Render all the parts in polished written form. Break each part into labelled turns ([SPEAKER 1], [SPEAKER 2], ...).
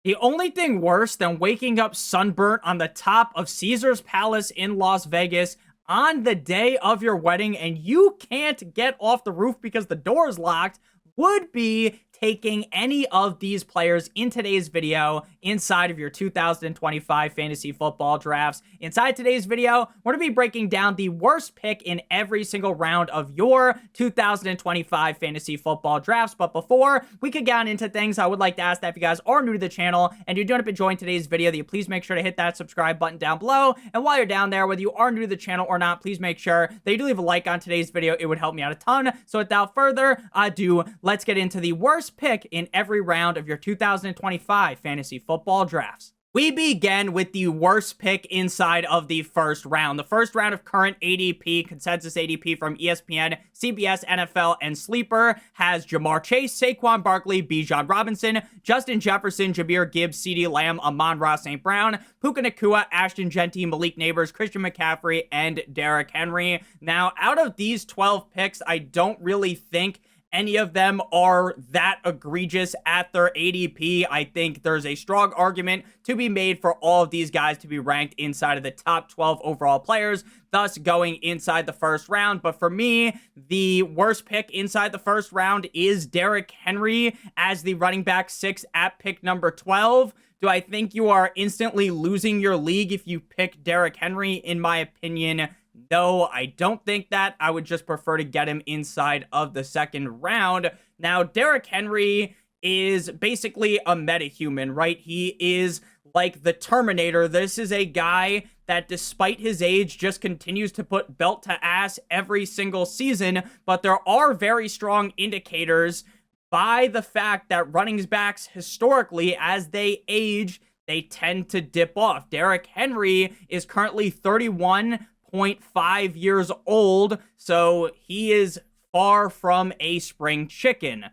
[SPEAKER 1] The only thing worse than waking up sunburnt on the top of Caesar's Palace in Las Vegas on the day of your wedding and you can't get off the roof because the door is locked would be taking any of these players in today's video inside of your 2025 fantasy football drafts. Inside today's video, we're going to be breaking down the worst pick in every single round of your 2025 fantasy football drafts. But before we could get on into things, I would like to ask that if you guys are new to the channel and you don't enjoy today's video, that you please make sure to hit that subscribe button down below. And while you're down there, whether you are new to the channel or not, please make sure that you do leave a like on today's video. It would help me out a ton. So without further ado, let's get into the worst pick in every round of your 2025 fantasy football drafts. We begin with the worst pick inside of the first round. The first round of current ADP, consensus ADP from ESPN, CBS, NFL, and Sleeper has Jamar Chase, Saquon Barkley, Bijan Robinson, Justin Jefferson, Jahmyr Gibbs, CeeDee Lamb, Amon-Ra St. Brown, Puka Nacua, Ashton Genty, Malik Neighbors, Christian McCaffrey, and Derrick Henry. Now, out of these 12 picks, I don't really think any of them are that egregious at their ADP. I think there's a strong argument to be made for all of these guys to be ranked inside of the top 12 overall players, thus going inside the first round. But for me, the worst pick inside the first round is Derrick Henry as the running back 6 at pick number 12. Do I think you are instantly losing your league if you pick Derrick Henry? In my opinion, no, I don't think that. I would just prefer to get him inside of the second round. Now, Derrick Henry is basically a metahuman, right? He is like the Terminator. This is a guy that, despite his age, just continues to put belt to ass every single season. But there are very strong indicators by the fact that running backs historically, as they age, they tend to dip off. Derrick Henry is currently 31.5 years old, so he is far from a spring chicken.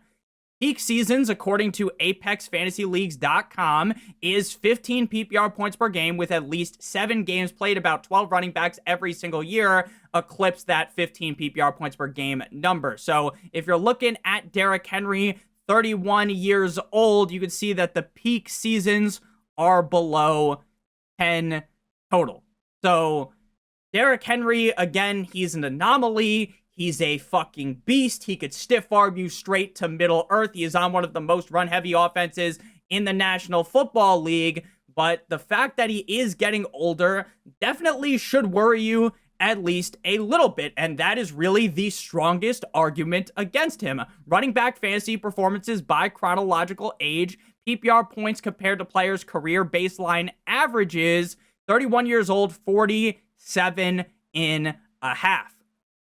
[SPEAKER 1] Peak seasons, according to ApexFantasyLeagues.com, is 15 PPR points per game with at least 7 games played. About 12 running backs every single year eclipse that 15 PPR points per game number. So if you're looking at Derrick Henry, 31 years old, you can see that the peak seasons are below 10 total. So Derrick Henry, again, he's an anomaly. He's a fucking beast. He could stiff arm you straight to Middle Earth. He is on one of the most run-heavy offenses in the National Football League. But the fact that he is getting older definitely should worry you at least a little bit. And that is really the strongest argument against him. Running back fantasy performances by chronological age, PPR points compared to players' career baseline averages, 31 years old, 47.5.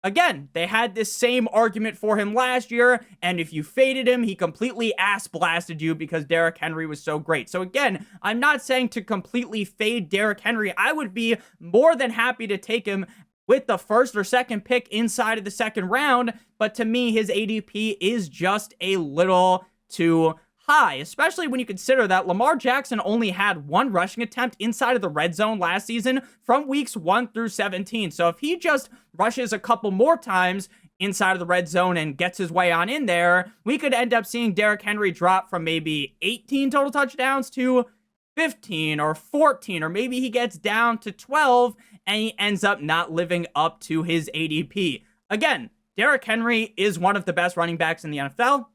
[SPEAKER 1] Again, they had this same argument for him last year, and if you faded him, he completely ass-blasted you because Derrick Henry was so great. So again, I'm not saying to completely fade Derrick Henry. I would be more than happy to take him with the first or second pick inside of the second round, but to me, his ADP is just a little too high, especially when you consider that Lamar Jackson only had 1 rushing attempt inside of the red zone last season from weeks 1 through 17. So if he just rushes a couple more times inside of the red zone and gets his way on in there, we could end up seeing Derrick Henry drop from maybe 18 total touchdowns to 15 or 14, or maybe he gets down to 12 and he ends up not living up to his ADP. Again, Derrick Henry is one of the best running backs in the NFL.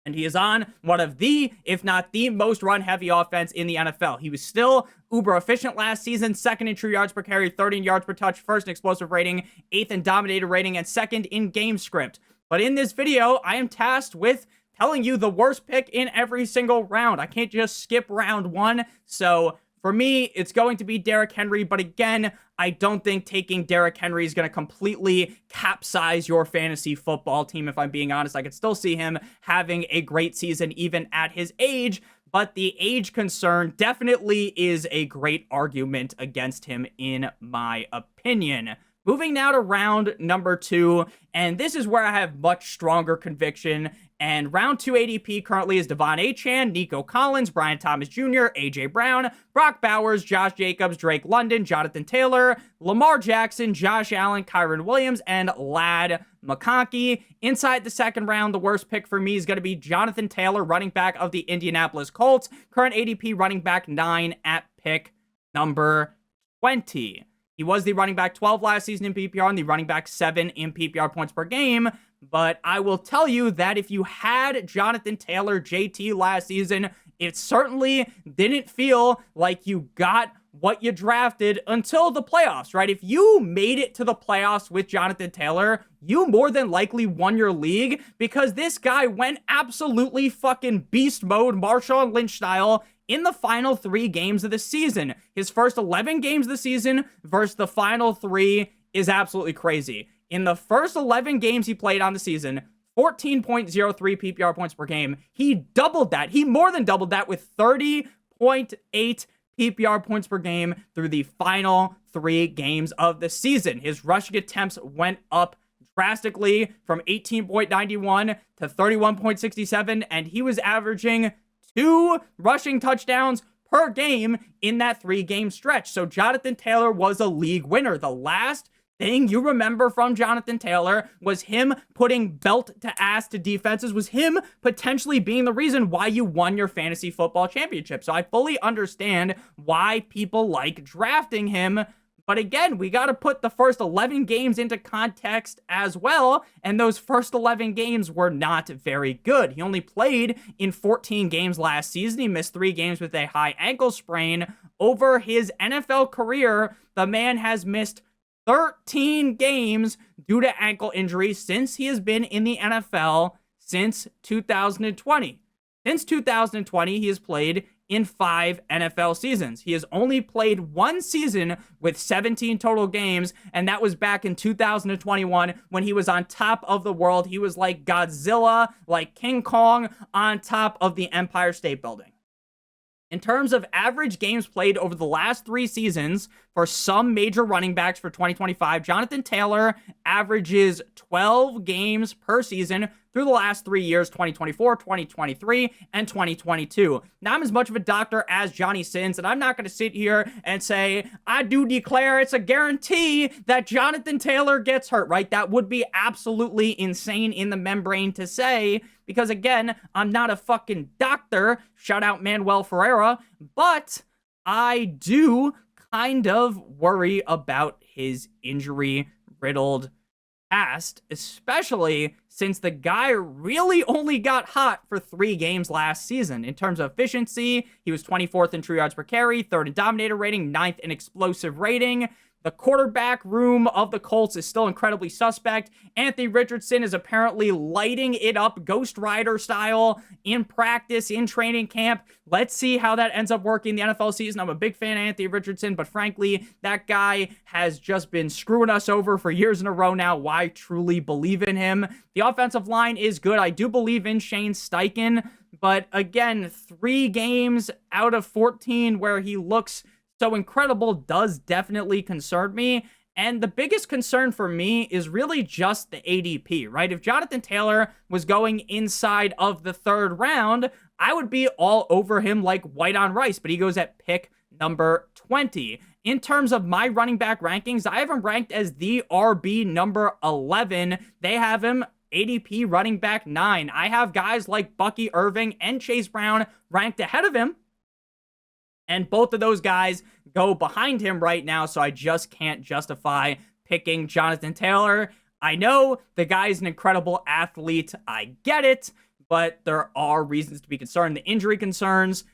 [SPEAKER 1] And he is on one of the, if not the most run-heavy offense in the NFL. He was still uber efficient last season, 2nd in true yards per carry, 3rd in yards per touch, 1st in explosive rating, 8th in dominator rating, and 2nd in game script. But in this video, I am tasked with telling you the worst pick in every single round. I can't just skip round 1. So for me, it's going to be Derrick Henry. But again, I don't think taking Derrick Henry is going to completely capsize your fantasy football team. If I'm being honest, I could still see him having a great season even at his age. But the age concern definitely is a great argument against him, in my opinion. Moving now to round number 2, and this is where I have much stronger conviction. And round 2 ADP currently is Devon Achane, Nico Collins, Brian Thomas Jr., A.J. Brown, Brock Bowers, Josh Jacobs, Drake London, Jonathan Taylor, Lamar Jackson, Josh Allen, Kyron Williams, and Ladd McConkey. Inside the second round, the worst pick for me is going to be Jonathan Taylor, running back of the Indianapolis Colts. Current ADP running back 9 at pick number 20. He was the running back 12 last season in PPR and the running back 7 in PPR points per game. But I will tell you that if you had Jonathan Taylor, JT, last season, it certainly didn't feel like you got what you drafted until the playoffs, right? If you made it to the playoffs with Jonathan Taylor, you more than likely won your league because this guy went absolutely fucking beast mode, Marshawn Lynch style, in the final 3 games of the season. His first 11 games of the season versus the final 3 is absolutely crazy. In the first 11 games he played on the season, 14.03 PPR points per game. He doubled that. He more than doubled that with 30.8 PPR points per game through the final 3 games of the season. His rushing attempts went up drastically from 18.91 to 31.67, and he was averaging 2 rushing touchdowns per game in that 3-game stretch. So Jonathan Taylor was a league winner. The last thing you remember from Jonathan Taylor was him putting belt to ass to defenses, was him potentially being the reason why you won your fantasy football championship. So I fully understand why people like drafting him. But again, we got to put the first 11 games into context as well. And those first 11 games were not very good. He only played in 14 games last season. He missed 3 games with a high ankle sprain. Over his NFL career, the man has missed 13 games due to ankle injury since he has been in the NFL since 2020. Since 2020, he has played in 5 NFL seasons. He has only played 1 season with 17 total games, and that was back in 2021 when he was on top of the world. He was like Godzilla, like King Kong on top of the Empire State Building. In terms of average games played over the last 3 seasons for some major running backs for 2025, Jonathan Taylor averages 12 games per season through the last 3 years, 2024, 2023, and 2022. Now, I'm as much of a doctor as Johnny Sins, and I'm not going to sit here and say, I do declare it's a guarantee that Jonathan Taylor gets hurt, right? That would be absolutely insane in the membrane to say, because again, I'm not a fucking doctor. Shout out Manuel Ferreira. But I do kind of worry about his injury-riddled past, especially since the guy really only got hot for 3 games last season. In terms of efficiency, he was 24th in true yards per carry, 3rd in dominator rating, 9th in explosive rating. The quarterback room of the Colts is still incredibly suspect. Anthony Richardson is apparently lighting it up Ghost Rider style in practice, in training camp. Let's see how that ends up working the NFL season. I'm a big fan of Anthony Richardson, but frankly, that guy has just been screwing us over for years in a row now. Why truly believe in him? The offensive line is good. I do believe in Shane Steichen, but again, 3 games out of 14 where he looks so incredible does definitely concern me. And the biggest concern for me is really just the ADP, right? If Jonathan Taylor was going inside of the 3rd round, I would be all over him like white on rice, but he goes at pick number 20. In terms of my running back rankings, I have him ranked as the RB number 11. They have him ADP running back 9. I have guys like Bucky Irving and Chase Brown ranked ahead of him. And both of those guys go behind him right now, so I just can't justify picking Jonathan Taylor. I know the guy's an incredible athlete. I get it, but there are reasons to be concerned. The injury concerns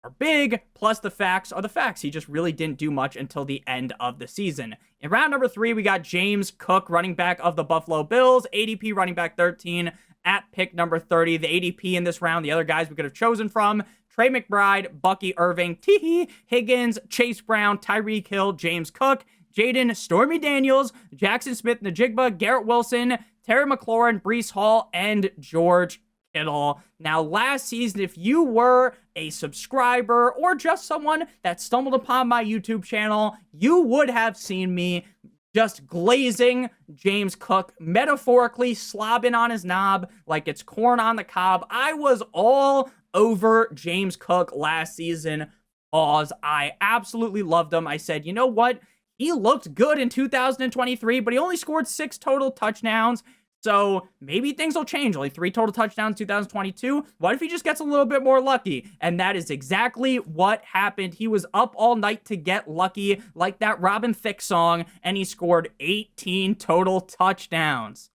[SPEAKER 1] are big, plus the facts are the facts. He just really didn't do much until the end of the season. In round number 3, we got James Cook, running back of the Buffalo Bills, ADP running back 13 at pick number 30. The ADP in this round, the other guys we could have chosen from: Trey McBride, Bucky Irving, T. Higgins, Chase Brown, Tyreek Hill, James Cook, Jaden Stormy Daniels, Jackson Smith-Njigba, Garrett Wilson, Terry McLaurin, Breece Hall, and George Kittle. Now, last season, if you were a subscriber or just someone that stumbled upon my YouTube channel, you would have seen me just glazing James Cook, metaphorically slobbing on his knob like it's corn on the cob. I was all over James Cook last season. I absolutely loved him. I said, you know what? He looked good in 2023, but he only scored 6 total touchdowns. So maybe things will change. Only 3 total touchdowns in 2022. What if he just gets a little bit more lucky? And that is exactly what happened. He was up all night to get lucky, like that Robin Thicke song, and he scored 18 total touchdowns.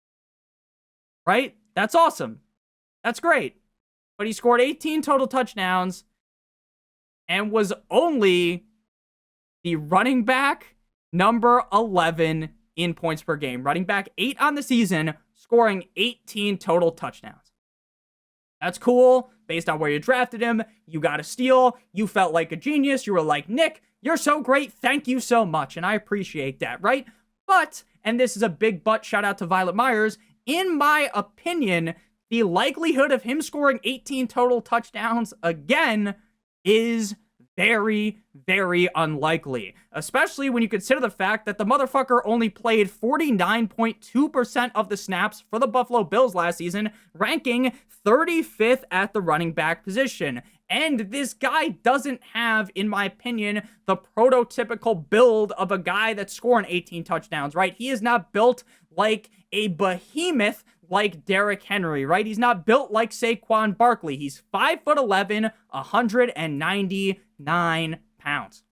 [SPEAKER 1] Right? That's awesome. That's great. But he scored 18 total touchdowns and was only the running back number 11 in points per game. Running back 8 on the season, scoring 18 total touchdowns. That's cool. Based on where you drafted him, you got a steal. You felt like a genius. You were like, Nick, you're so great. Thank you so much. And I appreciate that, right? But, and this is a big but, shout out to Violet Myers, in my opinion, the likelihood of him scoring 18 total touchdowns again is very, very unlikely, especially when you consider the fact that the motherfucker only played 49.2% of the snaps for the Buffalo Bills last season, ranking 35th at the running back position. And this guy doesn't have, in my opinion, the prototypical build of a guy that's scoring 18 touchdowns, right? He is not built like a behemoth like Derrick Henry, right? He's not built like Saquon Barkley. He's 5'11", 199 pounds.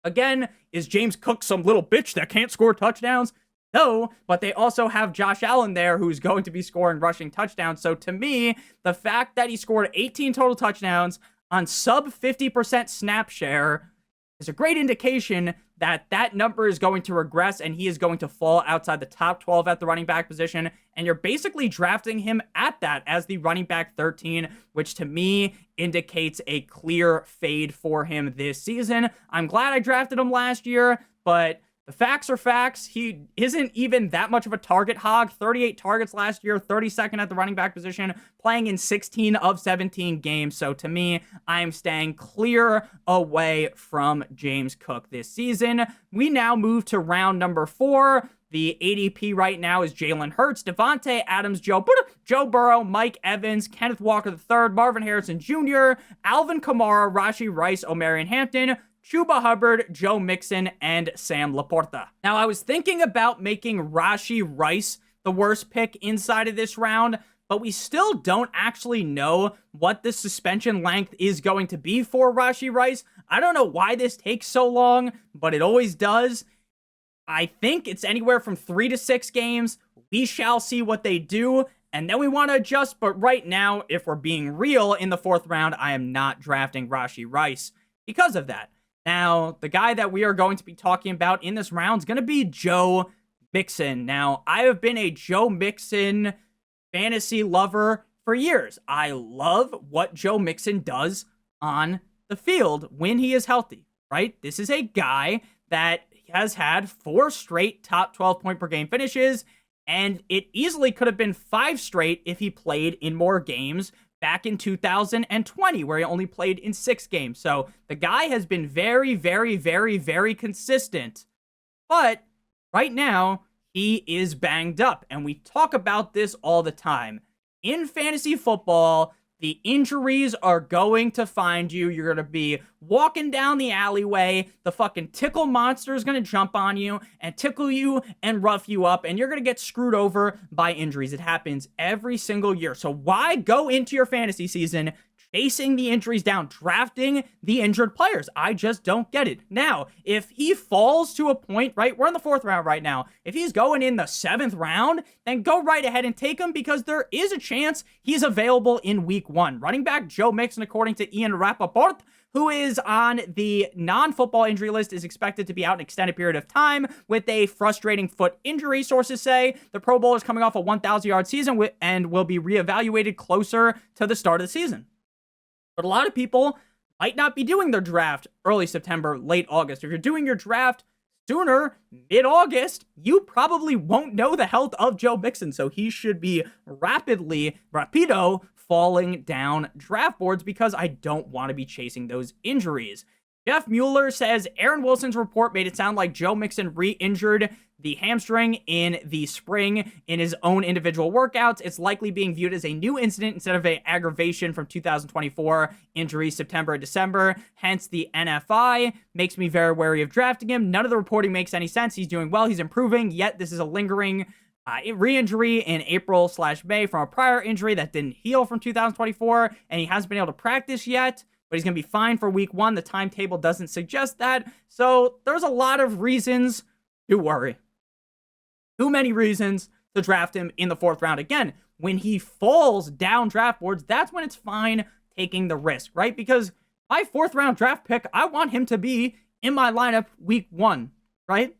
[SPEAKER 1] Again, is James Cook some little bitch that can't score touchdowns? No, but they also have Josh Allen there who's going to be scoring rushing touchdowns. So to me, the fact that he scored 18 total touchdowns on sub 50% snap share is a great indication that that number is going to regress and he is going to fall outside the top 12 at the running back position. And you're basically drafting him at that as the running back 13, which to me indicates a clear fade for him this season. I'm glad I drafted him last year, but the facts are facts. He isn't even that much of a target hog. 38 targets last year, 32nd at the running back position, playing in 16 of 17 games. So to me, I'm staying clear away from James Cook this season. We now move to round number 4. The ADP right now is Jalen Hurts, Devontae Adams, Joe Burrow, Mike Evans, Kenneth Walker III, Marvin Harrison Jr., Alvin Kamara, Rashee Rice, Omarion Hampton, Chuba Hubbard, Joe Mixon, and Sam Laporta. Now, I was thinking about making Rashee Rice the worst pick inside of this round, but we still don't actually know what the suspension length is going to be for Rashee Rice. I don't know why this takes so long, but it always does. I think it's anywhere from 3 to 6 games. We shall see what they do, and then we want to adjust. But right now, if we're being real, in the 4th round, I am not drafting Rashee Rice because of that. Now, the guy that we are going to be talking about in this round is going to be Joe Mixon. Now, I have been a Joe Mixon fantasy lover for years. I love what Joe Mixon does on the field when he is healthy, right? This is a guy that has had 4 straight top 12 point per game finishes, and it easily could have been 5 straight if he played in more games back in 2020, where he only played in 6 games. So the guy has been very, very, very, very consistent. But right now, he is banged up. And we talk about this all the time. In fantasy football, the injuries are going to find you. You're going to be walking down the alleyway. The fucking tickle monster is going to jump on you and tickle you and rough you up. And you're going to get screwed over by injuries. It happens every single year. So why go into your fantasy season chasing the injuries down, drafting the injured players? I just don't get it. Now, if he falls to a point, right, we're in the 4th round right now. If he's going in the 7th round, then go right ahead and take him, because there is a chance he's available in week 1. Running back Joe Mixon, according to Ian Rappaport, who is on the non-football injury list, is expected to be out an extended period of time with a frustrating foot injury. Sources say the Pro Bowler is coming off a 1,000-yard season and will be reevaluated closer to the start of the season. But a lot of people might not be doing their draft early September, late August. If you're doing your draft sooner, mid-August, you probably won't know the health of Joe Mixon. So he should be rapido falling down draft boards, because I don't want to be chasing those injuries. Jeff Mueller says Aaron Wilson's report made it sound like Joe Mixon re-injured the hamstring in the spring in his own individual workouts. It's likely being viewed as a new incident instead of an aggravation from 2024 injury September and December. Hence, the NFI makes me very wary of drafting him. None of the reporting makes any sense. He's doing well. He's improving. Yet this is a lingering re-injury in April/May from a prior injury that didn't heal from 2024, and he hasn't been able to practice yet. But he's going to be fine for week 1. The timetable doesn't suggest that. So there's a lot of reasons to worry. Too many reasons to draft him in the 4th round. Again, when he falls down draft boards, that's when it's fine taking the risk, right? Because my 4th round draft pick, I want him to be in my lineup week 1, right?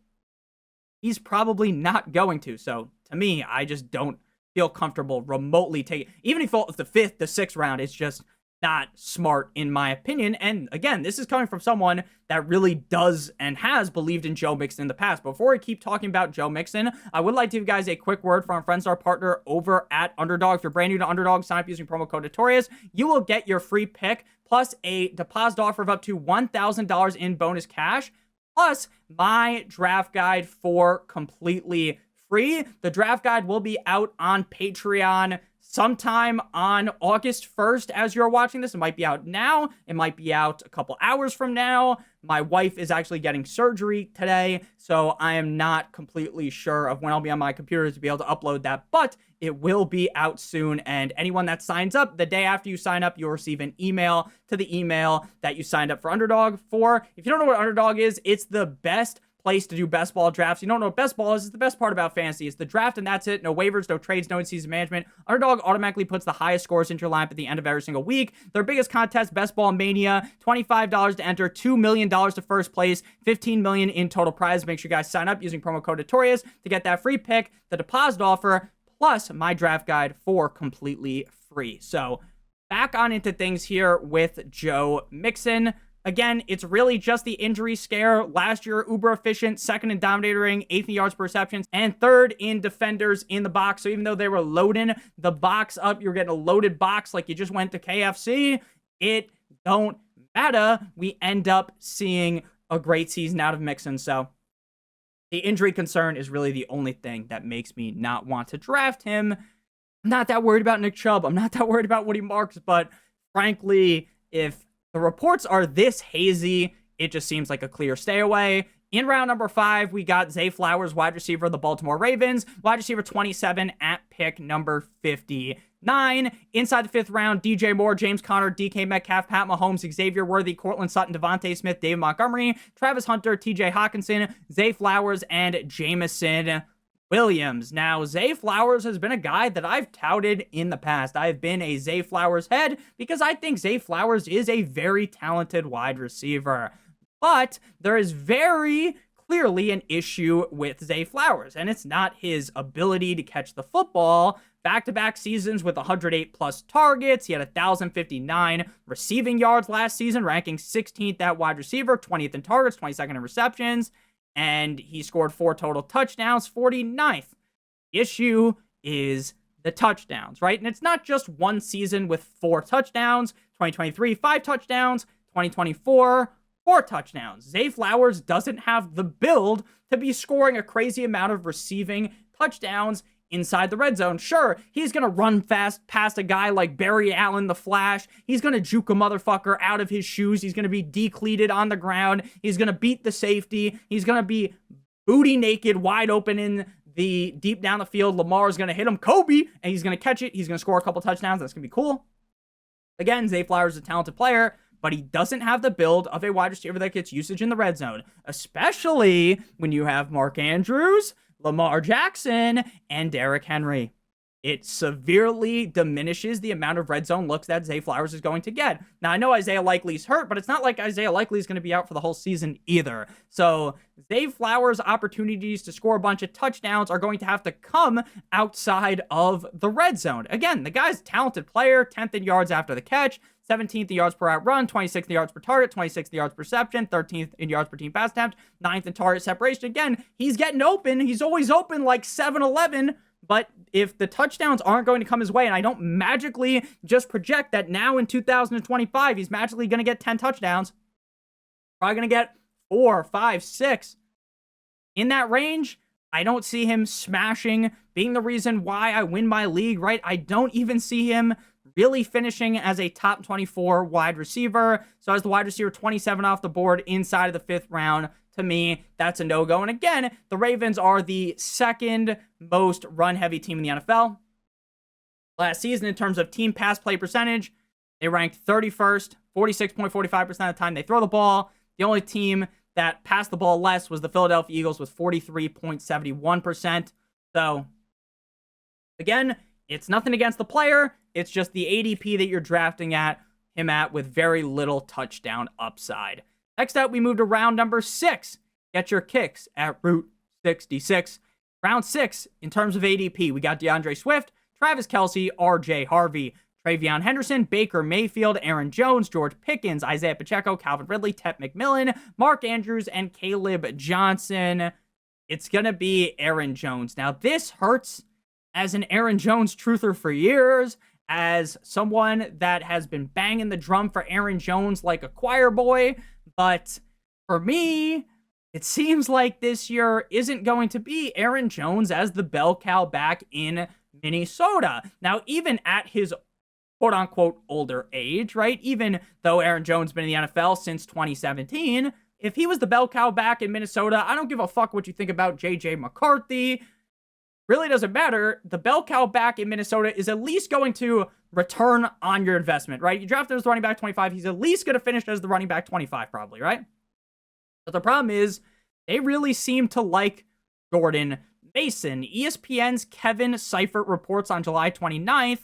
[SPEAKER 1] He's probably not going to. So to me, I just don't feel comfortable remotely taking, even if the 5th, the 6th round, it's just not smart in my opinion. And again, this is coming from someone that really does and has believed in Joe Mixon in the past. Before I keep talking about Joe Mixon, I would like to give you guys a quick word from our friends, our partner over at Underdog. If you're brand new to Underdog, sign up using promo code Notorious. You will get your free pick plus a deposit offer of up to $1,000 in bonus cash, plus my draft guide for completely free. The draft guide will be out on Patreon sometime on August 1st as you're watching this. It might be out now. It might be out a couple hours from now. My wife is actually getting surgery today, so I am not completely sure of when I'll be on my computer to be able to upload that, but it will be out soon. And anyone that signs up, the day after you sign up, you'll receive an email to the email that you signed up for Underdog for. If you don't know what Underdog is, it's the best place to do best ball drafts. You don't know what best ball is? It's the best part about fantasy. It's the draft and that's it. No waivers, no trades, no in-season management. Underdog automatically puts the highest scores into your lineup at the end of every single week. Their biggest contest, Best Ball Mania, $25 to enter, $2 million to first place, $15 million in total prize. Make sure you guys sign up using promo code Notorious to get that free pick, the deposit offer, plus my draft guide for completely free. So back on into things here with Joe Mixon. Again, it's really just the injury scare. Last year, uber efficient, 2nd in dominating, 8th in yards per receptions, and 3rd in defenders in the box. So even though they were loading the box up, you're getting a loaded box like you just went to KFC, it don't matter. We end up seeing a great season out of Mixon. So the injury concern is really the only thing that makes me not want to draft him. I'm not that worried about Nick Chubb. I'm not that worried about Woody Marks, but frankly, if the reports are this hazy, it just seems like a clear stay away. In round number 5, we got Zay Flowers, wide receiver of the Baltimore Ravens, wide receiver 27 at pick number 59. Inside the 5th round, DJ Moore, James Conner, DK Metcalf, Pat Mahomes, Xavier Worthy, Cortland Sutton, Devontae Smith, David Montgomery, Travis Hunter, TJ Hawkinson, Zay Flowers, and Jameson Williams. Now, Zay Flowers has been a guy that I've touted in the past. I've been a Zay Flowers head because I think Zay Flowers is a very talented wide receiver. But there is very clearly an issue with Zay Flowers, and it's not his ability to catch the football. Back-to-back seasons with 108 plus targets. He had 1,059 receiving yards last season, ranking 16th at wide receiver, 20th in targets, 22nd in receptions. And he scored 4 total touchdowns, 49th. The issue is the touchdowns, right? And it's not just one season with 4 touchdowns. 2023, 5 touchdowns. 2024, 4 touchdowns. Zay Flowers doesn't have the build to be scoring a crazy amount of receiving touchdowns inside the red zone. Sure, he's going to run fast past a guy like Barry Allen, the Flash. He's going to juke a motherfucker out of his shoes. He's going to be decleated on the ground. He's going to beat the safety. He's going to be booty naked, wide open in the deep down the field. Lamar's going to hit him, Kobe, and he's going to catch it. He's going to score a couple touchdowns. That's going to be cool. Again, Zay Flowers is a talented player, but he doesn't have the build of a wide receiver that gets usage in the red zone, especially when you have Mark Andrews, Lamar Jackson, and Derrick Henry. It severely diminishes the amount of red zone looks that Zay Flowers is going to get. Now, I know Isaiah Likely's hurt, but it's not like Isaiah Likely is going to be out for the whole season either. So Zay Flowers' opportunities to score a bunch of touchdowns are going to have to come outside of the red zone. Again, the guy's a talented player, 10th in yards after the catch, 17th in yards per out run, 26th in yards per target, 26th in yards per reception, 13th in yards per team pass attempt, 9th in target separation. Again, he's getting open. He's always open like 7-11. But if the touchdowns aren't going to come his way, and I don't magically just project that now in 2025 he's magically going to get 10 touchdowns, Probably going to get 4, 5, 6 in that range. I don't see him smashing, being the reason why I win my league, right? I don't even see him really finishing as a top 24 wide receiver. So as the wide receiver 27 off the board inside of the 5th round, to me, that's a no-go. And again, the Ravens are the 2nd most run-heavy team in the NFL. Last season, in terms of team pass play percentage, they ranked 31st, 46.45% of the time they throw the ball. The only team that passed the ball less was the Philadelphia Eagles with 43.71%. So, again, it's nothing against the player. It's just the ADP that you're drafting him at with very little touchdown upside. Next up, we move to round number 6. Get your kicks at Route 66. Round 6, in terms of ADP, we got DeAndre Swift, Travis Kelce, RJ Harvey, Travion Henderson, Baker Mayfield, Aaron Jones, George Pickens, Isaiah Pacheco, Calvin Ridley, Ted McMillan, Mark Andrews, and Caleb Johnson. It's going to be Aaron Jones. Now, this hurts as an Aaron Jones truther for years, as someone that has been banging the drum for Aaron Jones like a choir boy. But for me, it seems like this year isn't going to be Aaron Jones as the bell cow back in Minnesota. Now, even at his quote-unquote older age, right? Even though Aaron Jones has been in the NFL since 2017, if he was the bell cow back in Minnesota, I don't give a fuck what you think about J.J. McCarthy. Really doesn't matter. The bell cow back in Minnesota is at least going to return on your investment, right? You drafted him as the running back 25. He's at least going to finish as the running back 25 probably, right? But the problem is they really seem to like Jordan Mason. ESPN's Kevin Seifert reports on July 29th,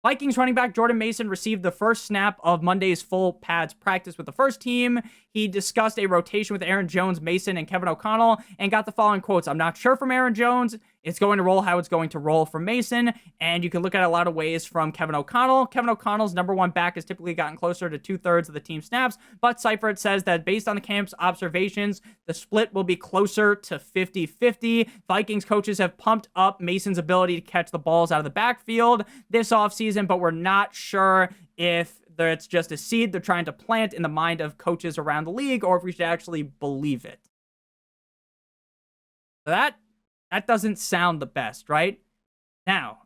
[SPEAKER 1] Vikings running back Jordan Mason received the first snap of Monday's full pads practice with the first team. He discussed a rotation with Aaron Jones, Mason, and Kevin O'Connell, and got the following quotes. "I'm not sure from Aaron Jones. It's going to roll how it's going to roll from Mason." And you can look at it a lot of ways from Kevin O'Connell. Kevin O'Connell's number one back has typically gotten closer to 2/3 of the team snaps, but Seifert says that based on the camp's observations, the split will be closer to 50-50. Vikings coaches have pumped up Mason's ability to catch the balls out of the backfield this offseason, but we're not sure if it's just a seed they're trying to plant in the mind of coaches around the league, or if we should actually believe it. So that doesn't sound the best, right? Now,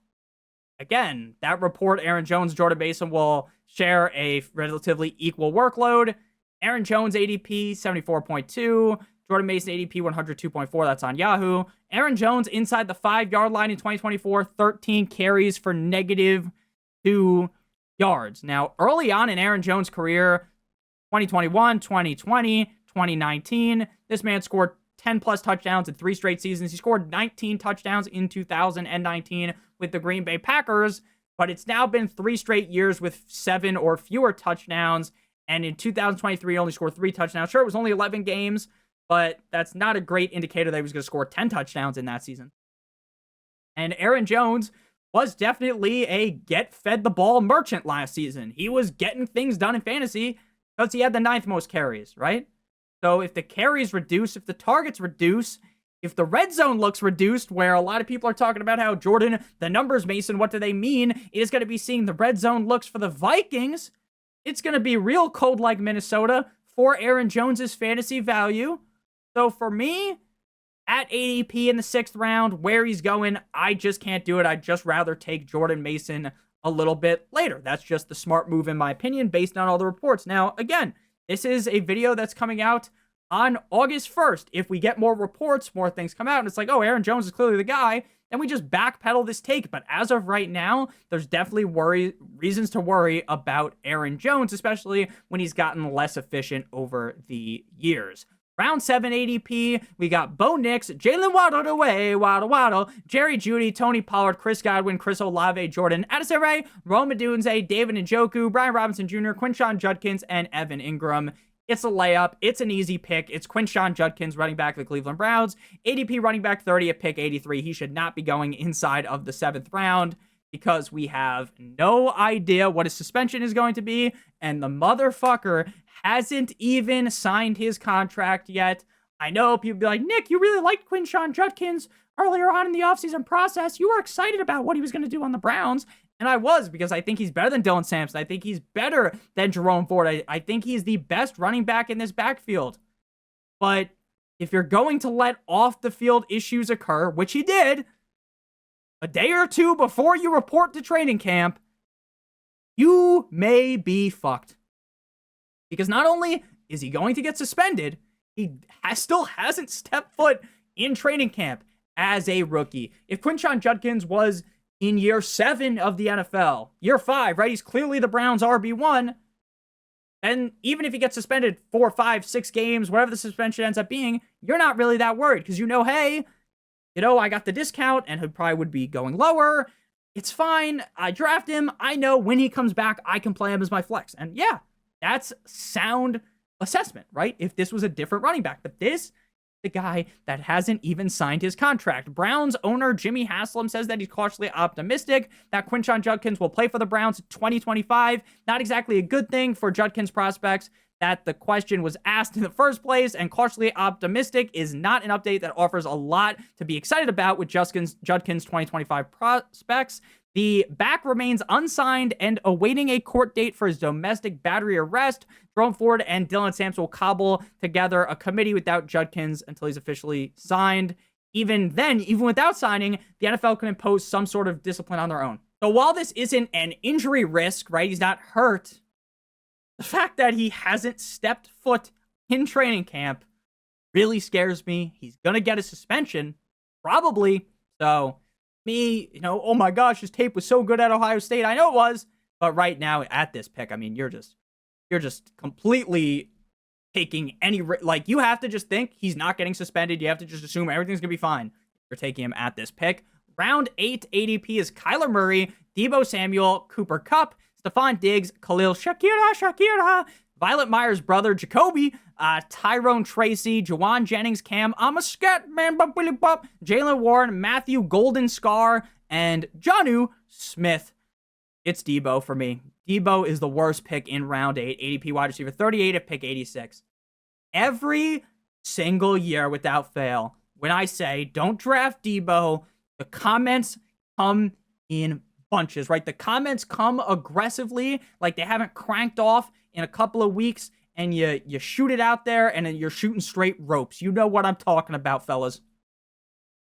[SPEAKER 1] again, that report, Aaron Jones, Jordan Mason will share a relatively equal workload. Aaron Jones ADP 74.2, Jordan Mason ADP 102.4, that's on Yahoo. Aaron Jones inside the 5-yard line in 2024, 13 carries for -2 yards. Now, early on in Aaron Jones' career, 2021, 2020, 2019, this man scored 10 plus touchdowns in 3 straight seasons. He scored 19 touchdowns in 2019 with the Green Bay Packers, but it's now been 3 straight years with 7 or fewer touchdowns. And in 2023, he only scored 3 touchdowns. Sure, it was only 11 games, but that's not a great indicator that he was going to score 10 touchdowns in that season. And Aaron Jones was definitely a get-fed-the-ball merchant last season. He was getting things done in fantasy because he had the 9th most carries, right? So if the carries reduce, if the targets reduce, if the red zone looks reduced, where a lot of people are talking about how Jordan, the numbers, Mason, what do they mean? It is going to be seeing the red zone looks for the Vikings. It's going to be real cold like Minnesota for Aaron Jones's fantasy value. So for me, at ADP in the 6th round, where he's going, I just can't do it. I'd just rather take Jordan Mason a little bit later. That's just the smart move in my opinion, based on all the reports. Now, again, this is a video that's coming out on August 1st. If we get more reports, more things come out, and it's like, oh, Aaron Jones is clearly the guy, then we just backpedal this take. But as of right now, there's definitely reasons to worry about Aaron Jones, especially when he's gotten less efficient over the years. Round 7 ADP, we got Bo Nix, Jalen Waddle, Jerry Jeudy, Tony Pollard, Chris Godwin, Chris Olave, Jordan Addison-Ray, Rome Odunze, David Njoku, Brian Robinson Jr., Quinshon Judkins, and Evan Ingram. It's a layup. It's an easy pick. It's Quinshon Judkins, running back of the Cleveland Browns. ADP running back 30 at pick 83. He should not be going inside of the 7th round because we have no idea what his suspension is going to be, and the motherfucker hasn't even signed his contract yet. I know people be like, Nick, you really liked Quinshon Judkins earlier on in the offseason process. You were excited about what he was going to do on the Browns. And I was, because I think he's better than Dylan Sampson. I think he's better than Jerome Ford. I think he's the best running back in this backfield. But if you're going to let off-the-field issues occur, which he did, a day or two before you report to training camp, you may be fucked. Because not only is he going to get suspended, he still hasn't stepped foot in training camp as a rookie. If Quinshon Judkins was in year 7 of the NFL, year 5, right? He's clearly the Browns' RB1. And even if he gets suspended 4, 5, 6 games, whatever the suspension ends up being, you're not really that worried because you know, hey, I got the discount and he probably would be going lower. It's fine. I draft him. I know when he comes back, I can play him as my flex. And yeah, that's sound assessment, right? If this was a different running back. But this, the guy that hasn't even signed his contract. Browns owner Jimmy Haslam says that he's cautiously optimistic that Quinshon Judkins will play for the Browns in 2025. Not exactly a good thing for Judkins prospects that the question was asked in the first place, and cautiously optimistic is not an update that offers a lot to be excited about with Judkins' 2025 prospects. The back remains unsigned and awaiting a court date for his domestic battery arrest. Jerome Ford and Dylan Sampson will cobble together a committee without Judkins until he's officially signed. Even then, even without signing, the NFL can impose some sort of discipline on their own. So while this isn't an injury risk, right, he's not hurt, the fact that he hasn't stepped foot in training camp really scares me. He's going to get a suspension, probably. So me, oh my gosh, his tape was so good at Ohio State. I know it was. But right now at this pick, I mean, you're just completely taking any, like, you have to just think he's not getting suspended. You have to just assume everything's going to be fine. You're taking him at this pick. Round 8 ADP is Kyler Murray, Deebo Samuel, Cooper Kupp, Stephon Diggs, Khalil Shakira, Violet Myers' brother, Jacoby, Tyrone Tracy, Jawan Jennings, Cam, I'm a scat man, Jalen Warren, Matthew Golden Scar, and Jonnu Smith. It's Deebo for me. Deebo is the worst pick in round 8. ADP wide receiver 38 at pick 86. Every single year without fail, when I say don't draft Deebo, the comments come in bunches, right? The comments come aggressively, like they haven't cranked off in a couple of weeks, and you shoot it out there, and then you're shooting straight ropes. You know what I'm talking about, fellas.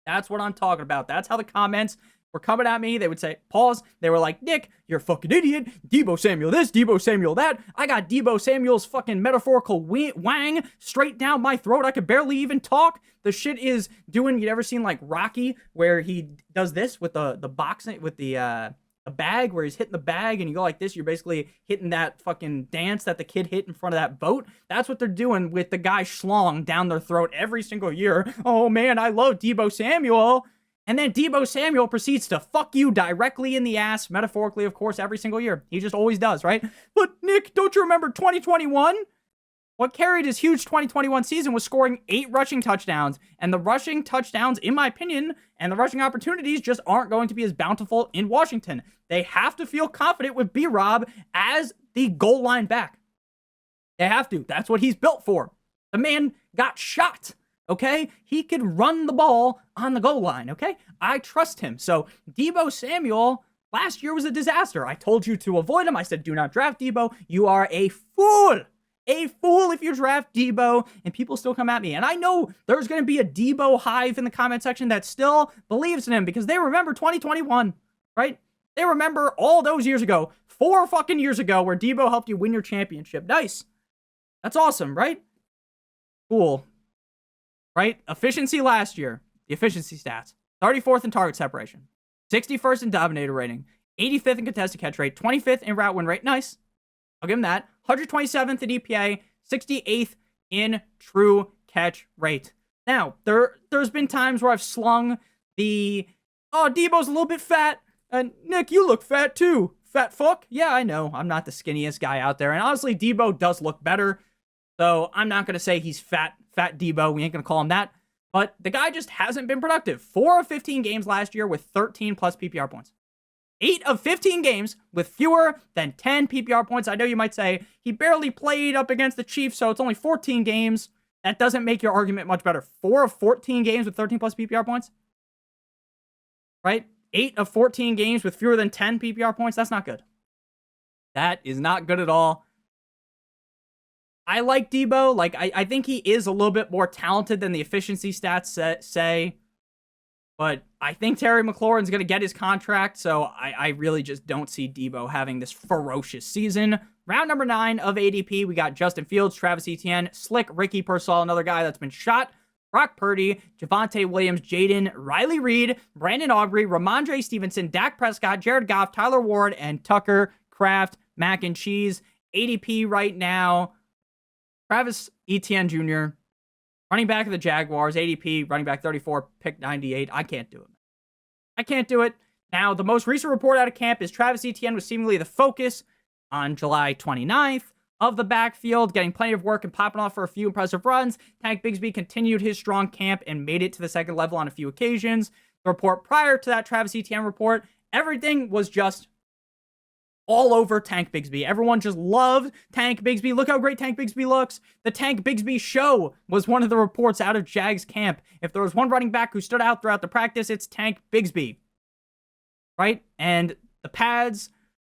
[SPEAKER 1] That's what I'm talking about. That's how the comments were coming at me. They would say, pause. They were like, Nick, you're a fucking idiot. Deebo Samuel this, Deebo Samuel that. I got Deebo Samuel's fucking metaphorical wang straight down my throat. I could barely even talk. The shit is doing, you ever seen like Rocky where he does this with the boxing, with the bag, where he's hitting the bag and you go like this? You're basically hitting that fucking dance that the kid hit in front of that boat. That's what they're doing with the guy schlong down their throat every single year. Oh man, I love Deebo Samuel. And then Deebo Samuel proceeds to fuck you directly in the ass, metaphorically, of course, every single year. He just always does, right? But Nick, don't you remember 2021? What carried his huge 2021 season was scoring 8 rushing touchdowns. And the rushing touchdowns, in my opinion, and the rushing opportunities just aren't going to be as bountiful in Washington. They have to feel confident with B-Rob as the goal line back. They have to. That's what he's built for. The man got shot. Okay? He could run the ball on the goal line, okay? I trust him. So, Deebo Samuel last year was a disaster. I told you to avoid him. I said, do not draft Deebo. You are a fool. A fool if you draft Deebo, and people still come at me. And I know there's going to be a Deebo hive in the comment section that still believes in him because they remember 2021, right? They remember all those years ago, 4 fucking years ago, where Deebo helped you win your championship. Nice. That's awesome, right? Cool. Right? Efficiency last year. The efficiency stats. 34th in target separation. 61st in dominator rating. 85th in contested catch rate. 25th in route win rate. Nice. I'll give him that. 127th in EPA. 68th in true catch rate. Now, there's been times where I've slung the, oh, Deebo's a little bit fat. And Nick, you look fat too. Fat fuck. Yeah, I know. I'm not the skinniest guy out there. And honestly, Deebo does look better. So I'm not going to say he's fat Deebo. We ain't going to call him that. But the guy just hasn't been productive. 4 of 15 games last year with 13 plus PPR points. 8 of 15 games with fewer than 10 PPR points. I know you might say he barely played up against the Chiefs, so it's only 14 games. That doesn't make your argument much better. 4 of 14 games with 13 plus PPR points. Right? 8 of 14 games with fewer than 10 PPR points. That's not good. That is not good at all. I like Debo. Like, I think he is a little bit more talented than the efficiency stats say. But I think Terry McLaurin's going to get his contract, so I really just don't see Debo having this ferocious season. Round number 9 of ADP, we got Justin Fields, Travis Etienne, Slick, Ricky Pearsall, another guy that's been shot, Brock Purdy, Javonte Williams, Jaden, Riley Reed, Brandon Aubrey, Ramondre Stevenson, Dak Prescott, Jared Goff, Tyler Ward, and Tucker Kraft, Mac and Cheese. ADP right now, Travis Etienne Jr., running back of the Jaguars, ADP, running back 34, pick 98. I can't do it. I can't do it. Now, the most recent report out of camp is Travis Etienne was seemingly the focus on July 29th of the backfield, getting plenty of work and popping off for a few impressive runs. Tank Bigsby continued his strong camp and made it to the second level on a few occasions. The report prior to that Travis Etienne report, everything was just all over Tank Bigsby. Everyone just loved Tank Bigsby. Look how great Tank Bigsby looks. The Tank Bigsby show was one of the reports out of Jags camp. If there was one running back who stood out throughout the practice, it's Tank Bigsby. Right? And when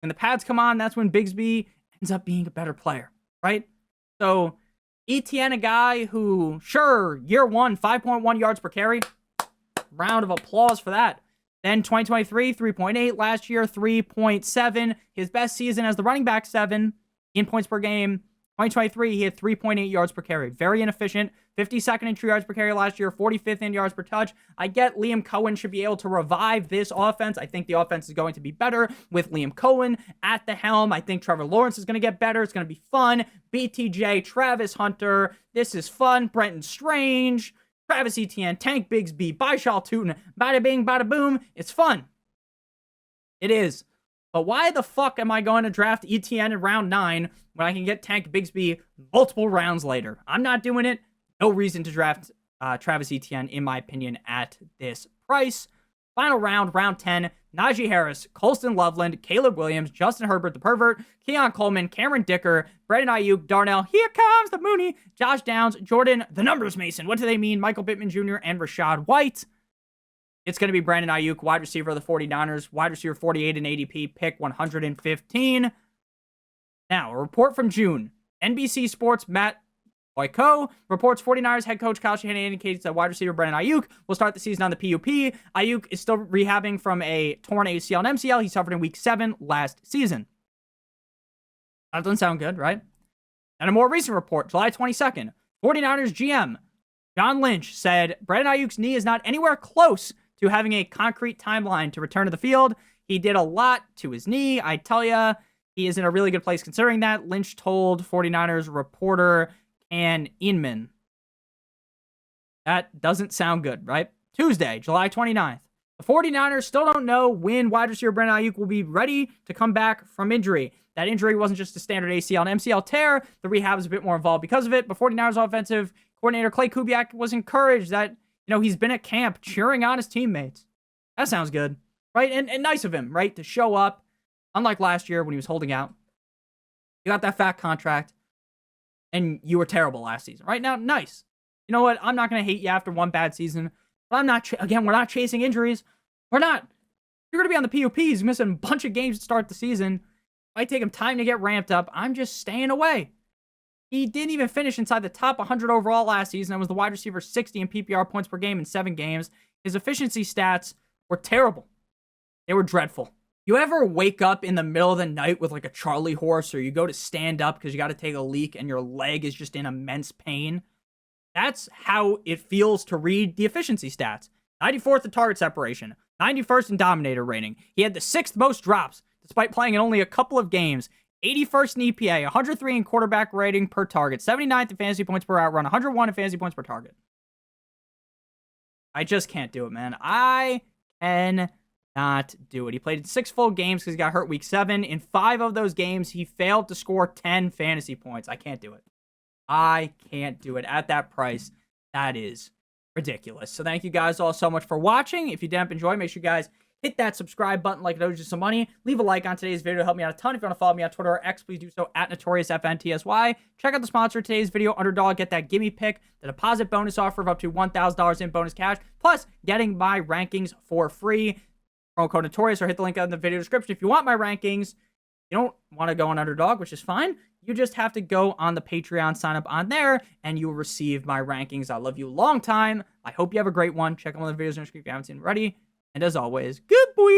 [SPEAKER 1] the pads come on, that's when Bigsby ends up being a better player. Right? So, Etienne, a guy who, sure, year 1, 5.1 yards per carry. Round of applause for that. Then 2023, 3.8. Last year, 3.7. His best season as the running back 7 in points per game. 2023, he had 3.8 yards per carry. Very inefficient. 52nd in true yards per carry last year. 45th in yards per touch. I get Liam Cohen should be able to revive this offense. I think the offense is going to be better with Liam Cohen at the helm. I think Trevor Lawrence is going to get better. It's going to be fun. BTJ, Travis Hunter. This is fun. Brenton Strange. Travis Etienne, Tank Bigsby, Baishal Tootin, bada bing, bada boom. It's fun. It is. But why the fuck am I going to draft Etienne in round 9 when I can get Tank Bigsby multiple rounds later? I'm not doing it. No reason to draft Travis Etienne, in my opinion, at this price. Final round, round 10. Najee Harris, Colston Loveland, Caleb Williams, Justin Herbert the Pervert, Keon Coleman, Cameron Dicker, Brandon Ayuk, Darnell, here comes the Mooney, Josh Downs, Jordan, the numbers Mason, what do they mean? Michael Pittman Jr. and Rashad White. It's going to be Brandon Ayuk, wide receiver of the 49ers, wide receiver 48 in ADP, pick 115. Now, a report from June. NBC Sports Matt Boyko reports 49ers head coach Kyle Shanahan indicates that wide receiver Brandon Ayuk will start the season on the PUP. Ayuk is still rehabbing from a torn ACL and MCL he suffered in week 7 last season. That doesn't sound good, right? And a more recent report, July 22nd, 49ers GM John Lynch said Brandon Ayuk's knee is not anywhere close to having a concrete timeline to return to the field. He did a lot to his knee. I tell ya, he is in a really good place considering that, Lynch told 49ers reporter and Inman. That doesn't sound good, right? Tuesday, July 29th. The 49ers still don't know when wide receiver Brandon Ayuk will be ready to come back from injury. That injury wasn't just a standard ACL and MCL tear. The rehab is a bit more involved because of it. But 49ers offensive coordinator Clay Kubiak was encouraged that, he's been at camp cheering on his teammates. That sounds good, right? And nice of him, right? To show up. Unlike last year when he was holding out. You got that fat contract. And you were terrible last season. Right now, nice. You know what? I'm not going to hate you after one bad season. But I'm not, we're not chasing injuries. We're not. You're going to be on the PUP. He's missing a bunch of games to start the season. Might take him time to get ramped up. I'm just staying away. He didn't even finish inside the top 100 overall last season. And was the wide receiver 60 in PPR points per game in 7 games. His efficiency stats were terrible. They were dreadful. You ever wake up in the middle of the night with like a Charlie horse, or you go to stand up because you got to take a leak and your leg is just in immense pain? That's how it feels to read the efficiency stats. 94th in target separation, 91st in dominator rating. He had the 6th most drops despite playing in only a couple of games. 81st in EPA, 103 in quarterback rating per target, 79th in fantasy points per outrun, 101 in fantasy points per target. I just can't do it, man. I can not do it. He played in 6 full games because he got hurt week 7. In 5 of those games, he failed to score 10 fantasy points. I can't do it. I can't do it at that price. That is ridiculous. So thank you guys all so much for watching. If you did enjoy, make sure you guys hit that subscribe button like it owes you some money. Leave a like on today's video to help me out a ton. If you want to follow me on Twitter or X, please do so at NotoriousFantasy. Check out the sponsor of today's video, Underdog. Get that gimme pick, the deposit bonus offer of up to $1,000 in bonus cash, plus getting my rankings for free. promo code Notorious, or hit the link in the video description if you want my rankings. You don't want to go on Underdog, which is fine. You just have to go on the Patreon, sign up on there, and you will receive my rankings. I love you long time. I hope you have a great one. Check out one of the videos in the description if you haven't seen it already. And as always, good boy.